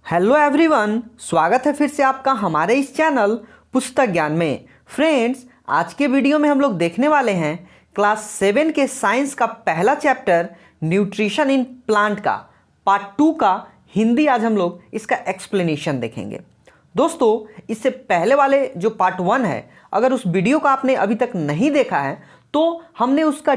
Hello everyone, स्वागत है फिर से आपका हमारे इस चैनल पुस्तक ज्ञान में। फ्रेंड्स, आज के वीडियो में हम लोग देखने वाले हैं क्लास 7 के साइंस का पहला चैप्टर न्यूट्रिशन इन प्लांट का पार्ट 2 का हिंदी। आज हम लोग इसका एक्सप्लेनेशन देखेंगे। दोस्तों, इससे पहले वाले जो पार्ट 1 है, अगर उस वीडियो को आपने अभी तक नहीं देखा है तो हमने उसका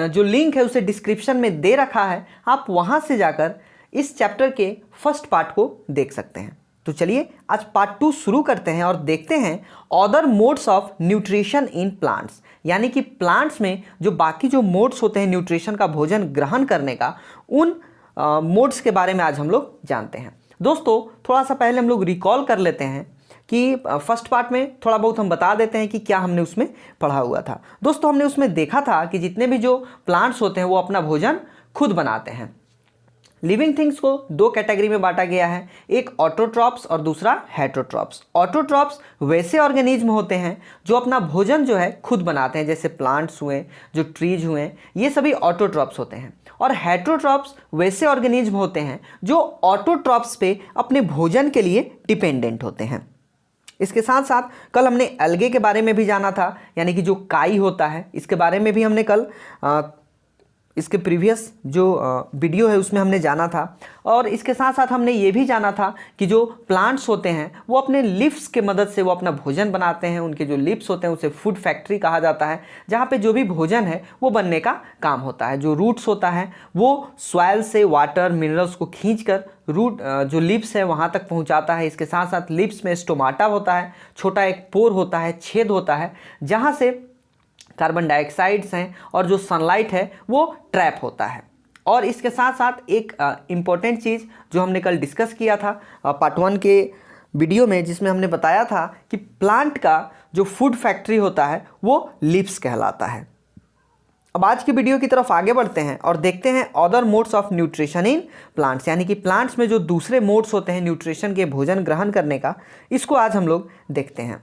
जो लिंक है उसे डिस्क्रिप्शन में दे रखा है। आप वहाँ से जाकर इस चैप्टर के फर्स्ट पार्ट को देख सकते हैं। तो चलिए आज पार्ट 2 शुरू करते हैं और देखते हैं other modes of nutrition in plants, यानी कि प्लांट्स में जो बाकी जो मोड्स होते हैं न्यूट्रिशन का भोजन ग्रहण करने का, उन मोड्स के बारे में आज हम लोग जानते हैं। दोस्तों, थोड़ा सा पहले हम लोग रिकॉल कर लेते हैं कि फर्स्ट पार्ट में थोड़ा बहुत हम बता देते हैं कि क्या हमने उसमें पढ़ा हुआ था। दोस्तों, हमने उसमें देखा था कि जितने भी जो प्लांट्स होते हैं वो अपना भोजन खुद बनाते हैं। लिविंग थिंग्स को 2 कैटेगरी में बांटा गया है, एक ऑटोट्रॉप्स और दूसरा हेटरोट्रॉप्स। ऑटोट्रॉप्स वैसे ऑर्गेनिज्म होते हैं जो अपना भोजन जो है खुद बनाते हैं, जैसे प्लांट्स हुए, जो ट्रीज हुए, ये सभी ऑटोट्रॉप्स होते हैं। और हेटरोट्रॉप्स वैसे ऑर्गेनिज्म होते हैं जो ऑटोट्रॉप्स पे अपने भोजन के लिए डिपेंडेंट होते हैं। इसके साथ साथ कल हमने एल्गे के बारे में भी जाना था, यानी कि जो काई होता है, इसके बारे में भी हमने कल इसके प्रीवियस जो वीडियो है उसमें हमने जाना था। और इसके साथ साथ हमने ये भी जाना था कि जो प्लांट्स होते हैं वो अपने लीव्स के मदद से वो अपना भोजन बनाते हैं। उनके जो लीव्स होते हैं उसे फूड फैक्ट्री कहा जाता है, जहाँ पे जो भी भोजन है वो बनने का काम होता है। जो रूट्स होता है वो सॉइल से वाटर मिनरल्स को खींचकर रूट जो लीव्स है वहाँ तक पहुँचाता है। इसके साथ साथ लीव्स में स्टोमाटा होता है, छोटा एक पोर होता है, छेद होता है, जहाँ से कार्बन डाइऑक्साइड्स हैं और जो सनलाइट है वो ट्रैप होता है। और इसके साथ साथ एक इम्पॉर्टेंट चीज़ जो हमने कल डिस्कस किया था पार्ट 1 के वीडियो में, जिसमें हमने बताया था कि प्लांट का जो फूड फैक्ट्री होता है वो लीव्स कहलाता है। अब आज की वीडियो की तरफ आगे बढ़ते हैं और देखते हैं other modes of nutrition in plants, यानी कि प्लांट्स में जो दूसरे मोड्स होते हैं न्यूट्रिशन के भोजन ग्रहण करने का, इसको आज हम लोग देखते हैं।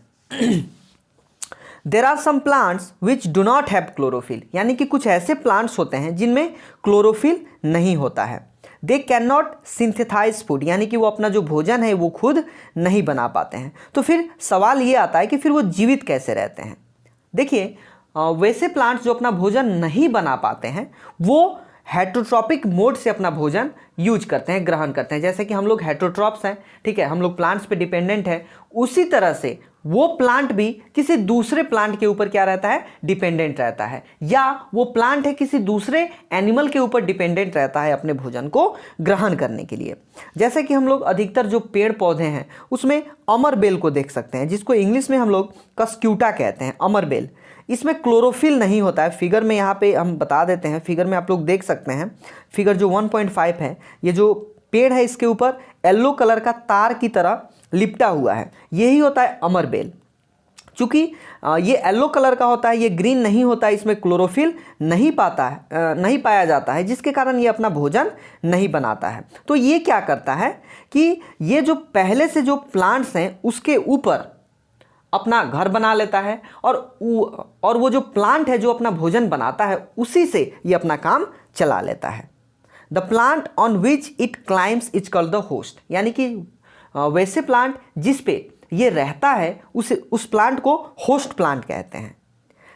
There are some plants which do not have chlorophyll, यानी कि कुछ ऐसे प्लांट्स होते हैं जिनमें क्लोरोफिल नहीं होता है। They cannot synthesize food, यानी कि वो अपना जो भोजन है वो खुद नहीं बना पाते हैं। तो फिर सवाल ये आता है कि फिर वो जीवित कैसे रहते हैं। देखिए, वैसे प्लांट्स जो अपना भोजन नहीं बना पाते हैं वो हेटरोट्रॉपिक मोड से अपना भोजन यूज करते हैं, ग्रहण करते हैं। जैसे कि हम लोग हेटरोट्रॉप्स हैं, ठीक है, हम लोग प्लांट्स पे डिपेंडेंट है, उसी तरह से वो प्लांट भी किसी दूसरे प्लांट के ऊपर क्या रहता है, डिपेंडेंट रहता है, या वो प्लांट है किसी दूसरे एनिमल के ऊपर डिपेंडेंट रहता है अपने भोजन को ग्रहण करने के लिए। जैसे कि हम लोग अधिकतर जो पेड़ पौधे हैं उसमें अमरबेल को देख सकते हैं, जिसको इंग्लिश में हम लोग कस्क्यूटा कहते हैं, अमरबेल। इसमें क्लोरोफिल नहीं होता है। फिगर में यहाँ पे हम बता देते हैं, फिगर में आप लोग देख सकते हैं, फिगर जो 1.5 है, ये जो पेड़ है इसके ऊपर येलो कलर का तार की तरह लिपटा हुआ है, यही होता है अमरबेल। चूँकि ये येलो कलर का होता है, ये ग्रीन नहीं होता है, इसमें क्लोरोफिल नहीं पाया जाता है, जिसके कारण ये अपना भोजन नहीं बनाता है। तो ये क्या करता है कि ये जो पहले से जो प्लांट्स हैं उसके ऊपर अपना घर बना लेता है, और वो जो प्लांट है जो अपना भोजन बनाता है उसी से ये अपना काम चला लेता है। The plant on which it climbs is called the host, यानी कि वैसे प्लांट जिस पे ये रहता है उस प्लांट को होस्ट प्लांट कहते हैं।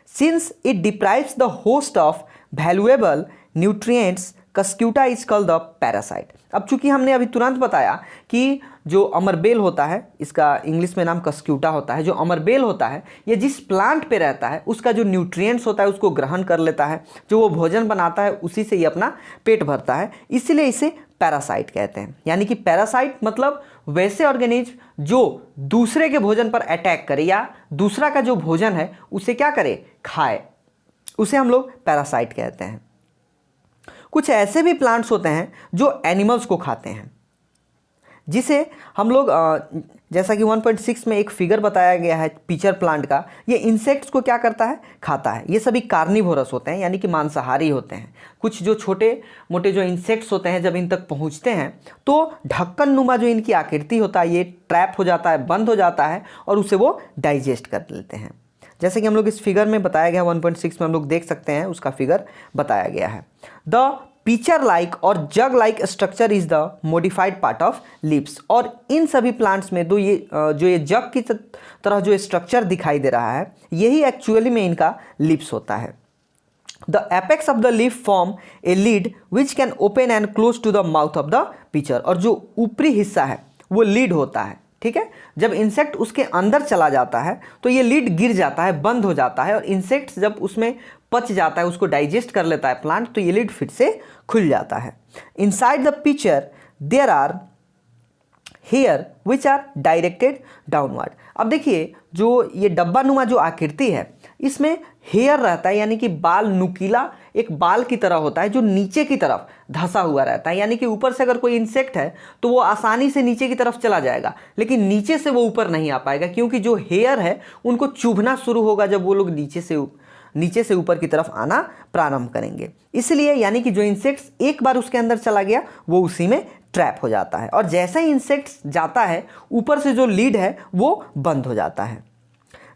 Since it deprives the host of valuable nutrients, Cuscuta is called the parasite. अब चूंकि हमने अभी तुरंत बताया कि जो अमरबेल होता है, इसका इंग्लिश में नाम कस्क्यूटा होता है, जो अमरबेल होता है ये जिस प्लांट पे रहता है उसका जो न्यूट्रिएंट्स होता है उसको ग्रहण कर लेता है, जो वो भोजन बनाता है उसी से ये अपना पेट भरता है, इसीलिए इसे पैरासाइट कहते हैं। यानी कि पैरासाइट मतलब वैसे ऑर्गेनिज्म जो दूसरे के भोजन पर अटैक करे या दूसरा का जो भोजन है उसे क्या करे, खाए, उसे हम लोग पैरासाइट कहते हैं। कुछ ऐसे भी प्लांट्स होते हैं जो एनिमल्स को खाते हैं, जिसे हम लोग जैसा कि 1.6 में एक फिगर बताया गया है पीचर प्लांट का, ये इंसेक्ट्स को क्या करता है, खाता है। ये सभी कार्निवोरस होते हैं, यानी कि मांसाहारी होते हैं। कुछ जो छोटे मोटे जो इंसेक्ट्स होते हैं जब इन तक पहुंचते हैं तो ढक्कन नुमा जो इनकी आकृति होता है ये ट्रैप हो जाता है, बंद हो जाता है, और उसे वो डाइजेस्ट कर लेते हैं। जैसे कि हम लोग इस फिगर में बताया गया 1.6 में हम लोग देख सकते हैं, उसका फिगर बताया गया है। The pitcher like or jug like structure is the modified part of lips. और इन सभी प्लांट्स में जो ये जग की तरह जो स्ट्रक्चर दिखाई दे रहा है, यही एक्चुअली में इनका लिप्स होता है। The apex of the leaf form a lid which can open and close to the mouth of the pitcher. और जो ऊपरी हिस्सा है वो लीड होता है, ठीक है। जब इंसेक्ट उसके अंदर चला जाता है तो ये लीड गिर जाता है, बंद हो जाता है, और इंसेक्ट जब उसमें पच जाता है, उसको डाइजेस्ट कर लेता है प्लांट, तो ये लीड फिर से खुल जाता है। Inside the pitcher there are hair which are directed downward. अब देखिए, जो ये डब्बा नुमा जो आकृति है, इसमें हेयर रहता है, यानी कि बाल, नुकीला एक बाल की तरह होता है जो नीचे की तरफ धंसा हुआ रहता है। यानी कि ऊपर से अगर कोई इंसेक्ट है तो वो आसानी से नीचे की तरफ चला जाएगा, लेकिन नीचे से वो ऊपर नहीं आ पाएगा, क्योंकि जो हेयर है उनको चुभना शुरू होगा जब वो लोग नीचे से ऊपर की तरफ आना प्रारंभ करेंगे। इसलिए यानी कि जो इंसेक्ट्स एक बार उसके अंदर चला गया वो उसी में ट्रैप हो जाता है, और जैसे ही इंसेक्ट्स जाता है ऊपर से जो लीड है वो बंद हो जाता है।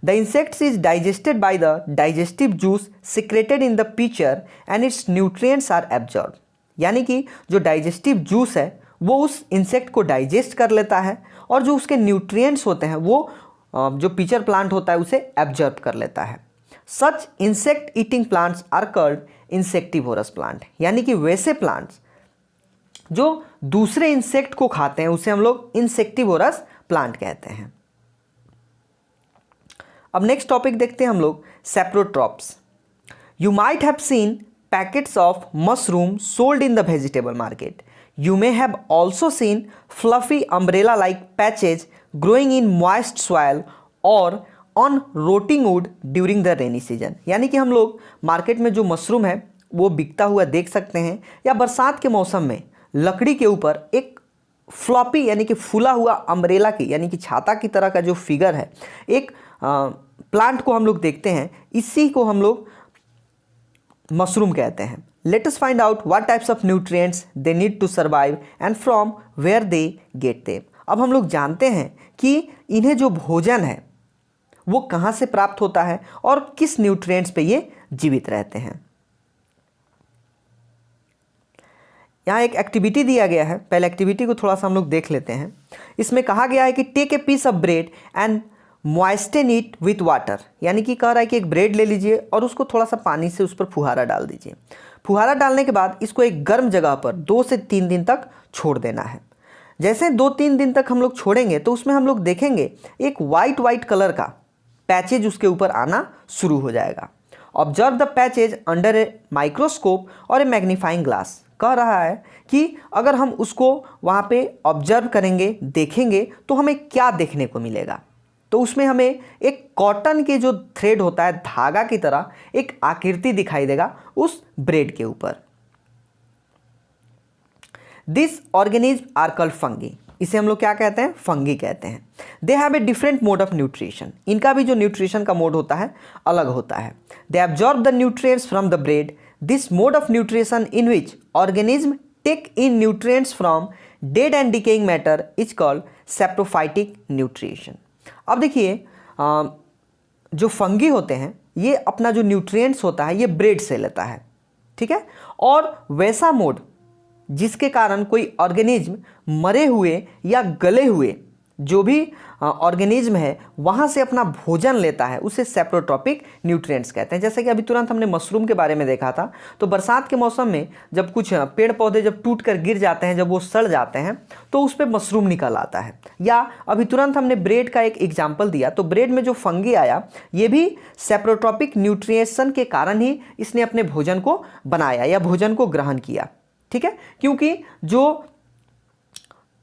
The insects is digested by the digestive juice secreted in the pitcher and its nutrients are absorbed। यानी कि जो डाइजेस्टिव जूस है वो उस इंसेक्ट को डाइजेस्ट कर लेता है, और जो उसके न्यूट्रिएंट्स होते हैं वो जो पिचर प्लांट होता है उसे एब्जॉर्ब कर लेता है। Such insect eating plants are called insectivorous plant. यानी कि वैसे प्लांट्स जो दूसरे इंसेक्ट को खाते हैं उसे हम लोग इंसेक्टिवोरस प्लांट कहते हैं। अब नेक्स्ट टॉपिक देखते हैं हम लोग, saprotrophs. You might have seen packets of mushroom sold in the vegetable market. You may have also seen fluffy umbrella like patches growing in moist soil or on rotting wood during the rainy season. यानी कि हम लोग market में जो mushroom है वो बिकता हुआ देख सकते हैं, या बरसात के मौसम में लकड़ी के ऊपर एक फ्लॉपी यानी कि फूला हुआ अम्ब्रेला की यानी कि छाता की तरह का जो फिगर है, एक प्लांट को हम लोग देखते हैं, इसी को हम लोग मशरूम कहते हैं। Let us find out what types of nutrients they need to survive and from where they get them. अब हम लोग जानते हैं कि इन्हें जो भोजन है वो कहाँ से प्राप्त होता है और किस न्यूट्रिएंट्स पे ये जीवित रहते हैं। यहाँ एक एक्टिविटी दिया गया है, पहले एक्टिविटी को थोड़ा सा हम लोग देख लेते हैं। इसमें कहा गया है कि take a piece of bread and moisten it with water. यानी कि कह रहा है कि एक ब्रेड ले लीजिए और उसको थोड़ा सा पानी से उस पर फुहारा डाल दीजिए। फुहारा डालने के बाद इसको एक गर्म जगह पर 2 से 3 दिन तक छोड़ देना है। जैसे 2-3 दिन तक हम लोग छोड़ेंगे तो उसमें हम लोग देखेंगे एक वाइट कलर का पैचेज उसके ऊपर आना शुरू हो जाएगा। Observe the patches under a microscope और ए मैग्नीफाइंग ग्लास। कह रहा है कि अगर हम उसको वहाँ पे ऑब्जर्व करेंगे, देखेंगे, तो हमें क्या देखने को मिलेगा। तो उसमें हमें एक कॉटन के जो थ्रेड होता है, धागा की तरह एक आकृति दिखाई देगा उस ब्रेड के ऊपर। This organism are called fungi. इसे हम लोग क्या कहते हैं? फंगी कहते हैं। They have a different mode of nutrition. इनका भी जो न्यूट्रिशन का मोड होता है अलग होता है। They absorb the nutrients from the bread. This mode of nutrition in which organism take in nutrients from dead and decaying matter is called saprophytic nutrition. अब देखिए, जो फंगी होते हैं ये अपना जो न्यूट्रिएंट्स होता है ये ब्रेड से लेता है, ठीक है। और वैसा मोड जिसके कारण कोई ऑर्गेनिज्म मरे हुए या गले हुए जो भी ऑर्गेनिज्म है वहाँ से अपना भोजन लेता है उसे सेप्रोट्रॉपिक न्यूट्रिएंट्स कहते हैं। जैसे कि अभी तुरंत हमने मशरूम के बारे में देखा था, तो बरसात के मौसम में जब कुछ पेड़ पौधे जब टूट कर गिर जाते हैं, जब वो सड़ जाते हैं तो उस पर मशरूम निकल आता है। या अभी तुरंत हमने ब्रेड का एक एग्जाम्पल दिया, तो ब्रेड में जो फंगी आया ये भी सेप्रोट्रॉपिक न्यूट्रिएशन के कारण ही इसने अपने भोजन को बनाया या भोजन को ग्रहण किया, ठीक है। क्योंकि जो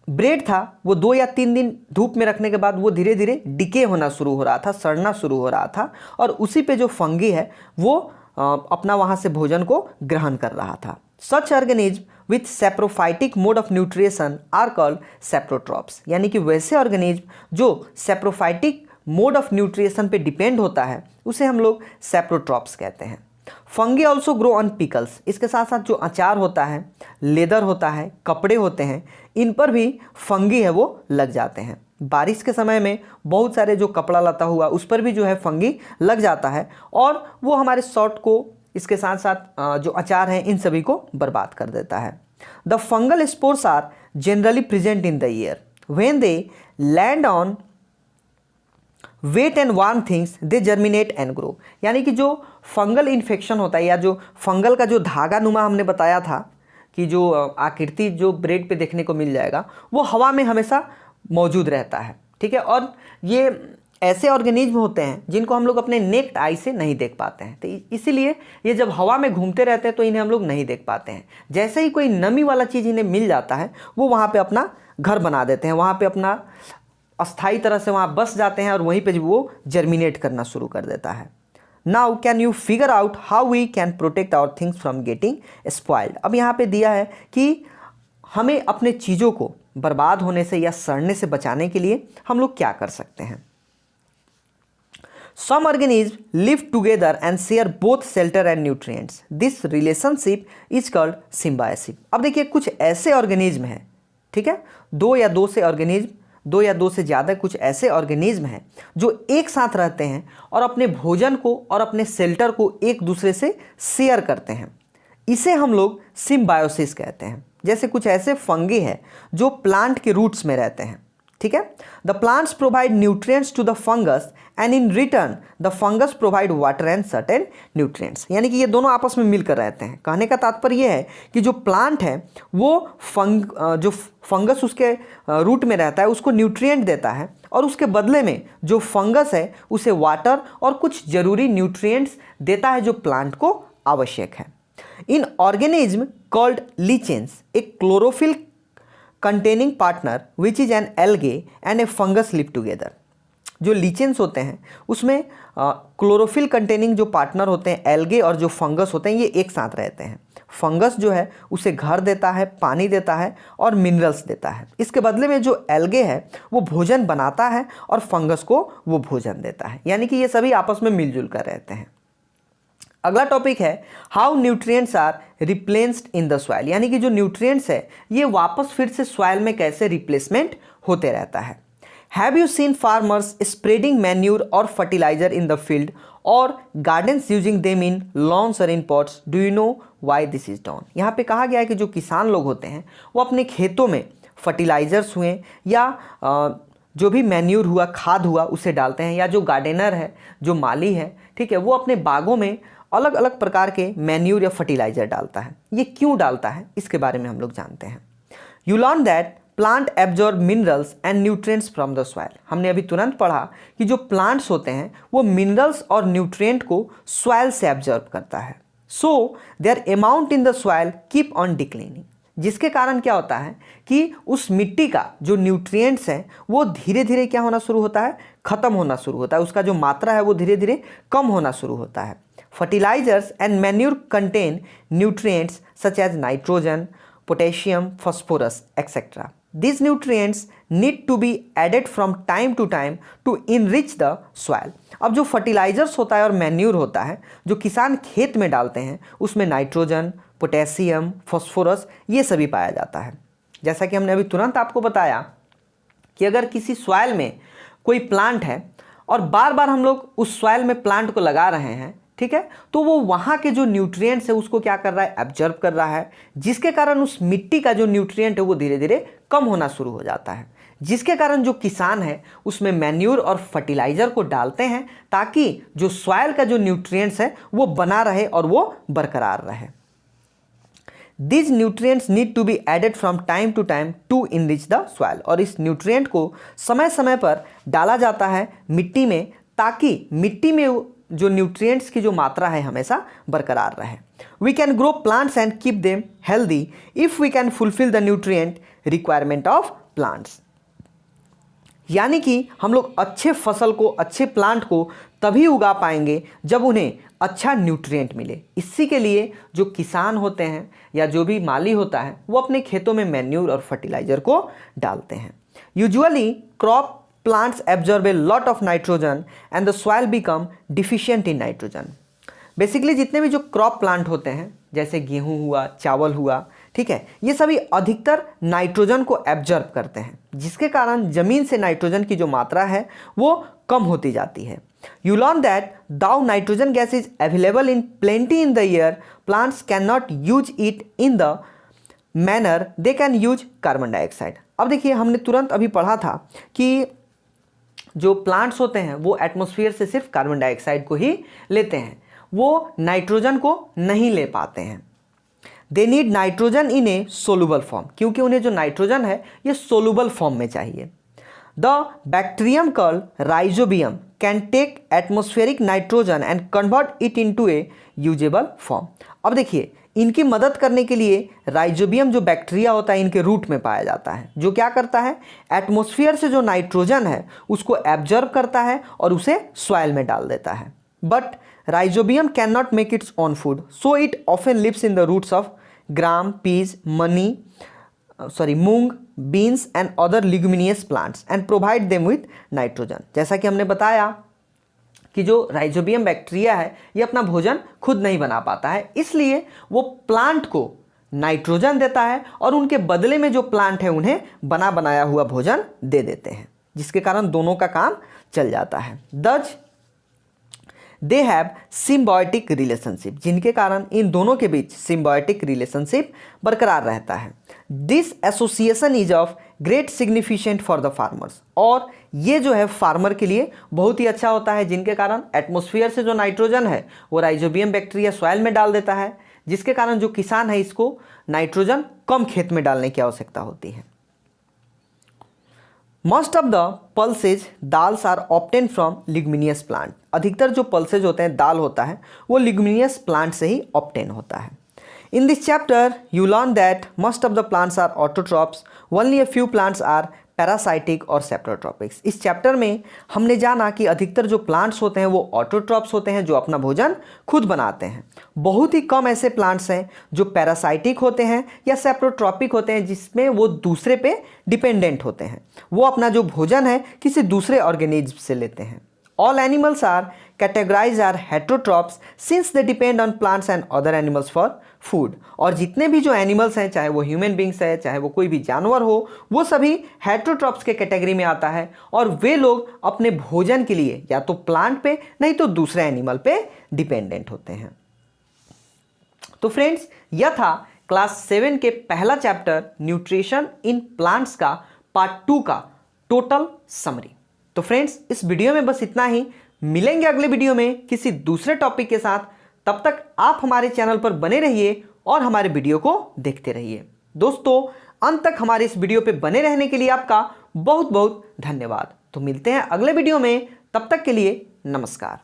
ब्रेड था वो 2 या 3 दिन धूप में रखने के बाद वो धीरे धीरे डिके होना शुरू हो रहा था, सड़ना शुरू हो रहा था, और उसी पे जो फंगी है वो अपना वहाँ से भोजन को ग्रहण कर रहा था। Such organism with saprophytic mode of nutrition are called saprotrophs. यानी कि वैसे ऑर्गेनिज्म जो सेप्रोफाइटिक मोड ऑफ न्यूट्रिशन पे डिपेंड होता है उसे हम लोग सेप्रोट्रॉप्स कहते हैं। Fungi also grow on pickles. इसके साथ साथ जो अचार होता है, लेदर होता है, कपड़े होते हैं, इन पर भी फंगी है वो लग जाते हैं। बारिश के समय में बहुत सारे जो कपड़ा लता हुआ उस पर भी जो है फंगी लग जाता है, और वो हमारे शर्ट को इसके साथ साथ जो अचार हैं इन सभी को बर्बाद कर देता है। The fungal spores are generally present in the air when they land on wet and warm things they germinate and grow. यानी कि जो फंगल इन्फेक्शन होता है या जो फंगल का जो धागा नुमा हमने बताया था कि जो आकृति जो ब्रेड पे देखने को मिल जाएगा वो हवा में हमेशा मौजूद रहता है, ठीक है। और ये ऐसे ऑर्गेनिज्म होते हैं जिनको हम लोग अपने नेक्ड आई से नहीं देख पाते हैं, तो इसीलिए ये जब हवा में घूमते रहते हैं तो इन्हें हम लोग नहीं देख पाते हैं। जैसे ही कोई नमी वाला चीज़ इन्हें मिल जाता है वो वहाँ पे अपना घर बना देते हैं, वहाँ पे अपना अस्थायी तरह से वहाँ बस जाते हैं और वहीं पे वो जर्मिनेट करना शुरू कर देता है। Now can you figure out how we can protect our things from getting spoiled. अब यहाँ पे दिया है कि हमें अपने चीज़ों को बर्बाद होने से या सड़ने से बचाने के लिए हम लोग क्या कर सकते हैं। Some organisms live together and share both shelter and nutrients. This relationship is called symbiosis. अब देखिए कुछ ऐसे ऑर्गेनिज्म हैं, ठीक है, दो या दो से ज़्यादा कुछ ऐसे ऑर्गेनिज्म हैं जो एक साथ रहते हैं और अपने भोजन को और अपने शेल्टर को एक दूसरे से शेयर करते हैं। इसे हम लोग सिम्बायोसिस कहते हैं। जैसे कुछ ऐसे फंगी हैं जो प्लांट के रूट्स में रहते हैं, ठीक है। The plants provide nutrients to the fungus and in return the fungus provide water and certain nutrients. यानी कि ये दोनों आपस में मिलकर रहते हैं। कहने का तात्पर्य ये है कि जो प्लांट है वो जो फंगस उसके रूट में रहता है उसको न्यूट्रिएंट देता है और उसके बदले में जो फंगस है उसे वाटर और कुछ जरूरी न्यूट्रिएंट्स देता है जो प्लांट को आवश्यक है। In organism called lichens a chlorophyll containing partner which is an algae and a fungus live together। जो लीचेंस होते हैं उसमें क्लोरोफिल कंटेनिंग जो पार्टनर होते हैं एल्गे और जो फंगस होते हैं ये एक साथ रहते हैं। फंगस जो है उसे घर देता है, पानी देता है और मिनरल्स देता है। इसके बदले में जो एल्गे है वो भोजन बनाता है और फंगस को वो भोजन देता है। यानी कि ये सभी आपस में मिलजुल कर रहते हैं। अगला टॉपिक है how nutrients are replaced in the soil. यानी कि जो न्यूट्रिएंट्स है ये वापस फिर से सॉइल में कैसे रिप्लेसमेंट होते रहता है। Have you seen farmers spreading manure or fertiliser in the field or gardens using them in lawns or in pots, do you know why this is done. यहाँ पे कहा गया है कि जो किसान लोग होते हैं वो अपने खेतों में फर्टिलाइजर्स हुए या जो भी मैन्यूर हुआ, खाद हुआ, उसे डालते हैं, या जो गार्डनर है, जो माली है, ठीक है, वो अपने बागों में अलग अलग प्रकार के मैन्यूर या फर्टिलाइजर डालता है। ये क्यों डालता है इसके बारे में हम लोग जानते हैं। You learn that plant absorb minerals and nutrients from the soil. हमने अभी तुरंत पढ़ा कि जो प्लांट्स होते हैं वो मिनरल्स और न्यूट्रिएंट को सॉइल से एब्जॉर्ब करता है। So their amount in the soil keep on declining, जिसके कारण क्या होता है कि उस मिट्टी का जो न्यूट्रिएंट्स हैं वो धीरे धीरे क्या होना शुरू होता है, खत्म होना शुरू होता है। उसका जो मात्रा है वो धीरे धीरे कम होना शुरू होता है। Fertilizers and manure contain nutrients such as nitrogen, potassium, phosphorus, etc. These nutrients need to be added from time to time to enrich the soil. अब जो फर्टिलाइजर्स होता है और मैन्यूर होता है जो किसान खेत में डालते हैं उसमें नाइट्रोजन, पोटेशियम, फॉस्फोरस ये सभी पाया जाता है। जैसा कि हमने अभी तुरंत आपको बताया कि अगर किसी सॉइल में कोई प्लांट है और बार बार हम लोग उस सॉइल में प्लांट को लगा रहे हैं, ठीक है, तो वो वहाँ के जो न्यूट्रिएंट्स है उसको क्या कर रहा है, एब्जॉर्ब कर रहा है, जिसके कारण उस मिट्टी का जो न्यूट्रिएंट है वो धीरे धीरे कम होना शुरू हो जाता है। जिसके कारण जो किसान है उसमें मैन्यूर और फर्टिलाइजर को डालते हैं ताकि जो सॉइल का जो न्यूट्रिएंट्स है वो बना रहे और वो बरकरार रहे। These nutrients need to be added from time to time to enrich the soil। और इस न्यूट्रिएंट को समय समय पर डाला जाता है मिट्टी में ताकि मिट्टी में जो न्यूट्रिएंट्स की जो मात्रा है हमेशा बरकरार रहे। We can grow plants and keep them healthy if we can fulfil the nutrient requirement of plants. यानी कि हम लोग अच्छे फसल को, अच्छे प्लांट को तभी उगा पाएंगे जब उन्हें अच्छा न्यूट्रिएंट मिले। इसी के लिए जो किसान होते हैं या जो भी माली होता है वो अपने खेतों में मैन्यूर और फर्टिलाइजर को डालते हैं। Usually crop plants absorb a lot of nitrogen and the soil become deficient in nitrogen। Basically जितने भी जो क्रॉप प्लांट होते हैं जैसे गेहूं हुआ, चावल हुआ, ठीक है, ये सभी अधिकतर नाइट्रोजन को एब्जॉर्ब करते हैं, जिसके कारण जमीन से नाइट्रोजन की जो मात्रा है वो कम होती जाती है। You learn that though nitrogen gas is available in plenty in the air, plants cannot use it in the manner they can use carbon dioxide। अब देखिए, हमने तुरंत अभी पढ़ा था कि जो प्लांट्स होते हैं वो एटमॉस्फेयर से सिर्फ कार्बन डाइऑक्साइड को ही लेते हैं, वो नाइट्रोजन को नहीं ले पाते हैं। They need nitrogen in A soluble form, क्योंकि उन्हें जो नाइट्रोजन है ये सोलूबल फॉर्म में चाहिए। The bacterium called rhizobium can take atmospheric nitrogen and convert it into a usable form. अब देखिए, इनकी मदद करने के लिए राइजोबियम जो बैक्टीरिया होता है इनके रूट में पाया जाता है, जो क्या करता है, एटमॉस्फेयर से जो नाइट्रोजन है उसको एब्जॉर्ब करता है और उसे सॉइल में डाल देता है। But rhizobium can not make its own food, so it often lives in the roots of gram, peas, moong, beans and other leguminous plants and provide them with nitrogen. जैसा कि हमने बताया कि जो राइजोबियम बैक्टीरिया है ये अपना भोजन खुद नहीं बना पाता है, इसलिए वो प्लांट को नाइट्रोजन देता है और उनके बदले में जो प्लांट है उन्हें बना बनाया हुआ भोजन दे देते हैं, जिसके कारण दोनों का काम चल जाता है। दज दे हैव सिम्बायोटिक रिलेशनशिप, जिनके कारण इन दोनों के बीच सिम्बायोटिक रिलेशनशिप बरकरार रहता है। This association is of great significant for the farmers, और ये जो है फार्मर के लिए बहुत ही अच्छा होता है, जिनके कारण एटमॉस्फेयर से जो नाइट्रोजन है वो राइजोबियम बैक्टीरिया सॉइल में डाल देता है, जिसके कारण जो किसान है इसको नाइट्रोजन कम खेत में डालने की आवश्यकता होती है। Most of the pulses dals are obtain from leguminous plant, अधिकतर जो पल्सेज होते हैं, दाल होता है, वो लिग्यूमिनियस प्लांट से ही ऑब्टेन होता है। In this chapter, you learn that most of the plants are autotrophs, only a few plants are parasitic और saprotropics। इस चैप्टर में हमने जाना कि अधिकतर जो प्लांट्स होते हैं वो ऑटोट्रॉप्स होते हैं, जो अपना भोजन खुद बनाते हैं। बहुत ही कम ऐसे प्लांट्स हैं जो पैरासाइटिक होते हैं या सेप्रोट्रॉपिक होते हैं, जिसमें वो दूसरे पे डिपेंडेंट होते हैं, वो अपना जो भोजन है किसी दूसरे ऑर्गेनिज्म से लेते हैं। All animals are categorized as heterotrophs since they depend on plants and other animals for food। और जितने भी जो एनिमल्स हैं, चाहे वो ह्यूमन बींग्स है, चाहे वो कोई भी जानवर हो, वो सभी हेटेरोट्रॉप्स के कैटेगरी में आता है, और वे लोग अपने भोजन के लिए या तो प्लांट पे नहीं तो दूसरे एनिमल पे डिपेंडेंट होते हैं। तो फ्रेंड्स, यह था क्लास 7 के पहला चैप्टर न्यूट्रिशन इन प्लांट्स का पार्ट 2 का टोटल समरी। तो फ्रेंड्स, इस वीडियो में बस इतना ही। मिलेंगे अगले वीडियो में किसी दूसरे टॉपिक के साथ। तब तक आप हमारे चैनल पर बने रहिए और हमारे वीडियो को देखते रहिए। दोस्तों, अंत तक हमारे इस वीडियो पे बने रहने के लिए आपका बहुत बहुत धन्यवाद। तो मिलते हैं अगले वीडियो में, तब तक के लिए नमस्कार।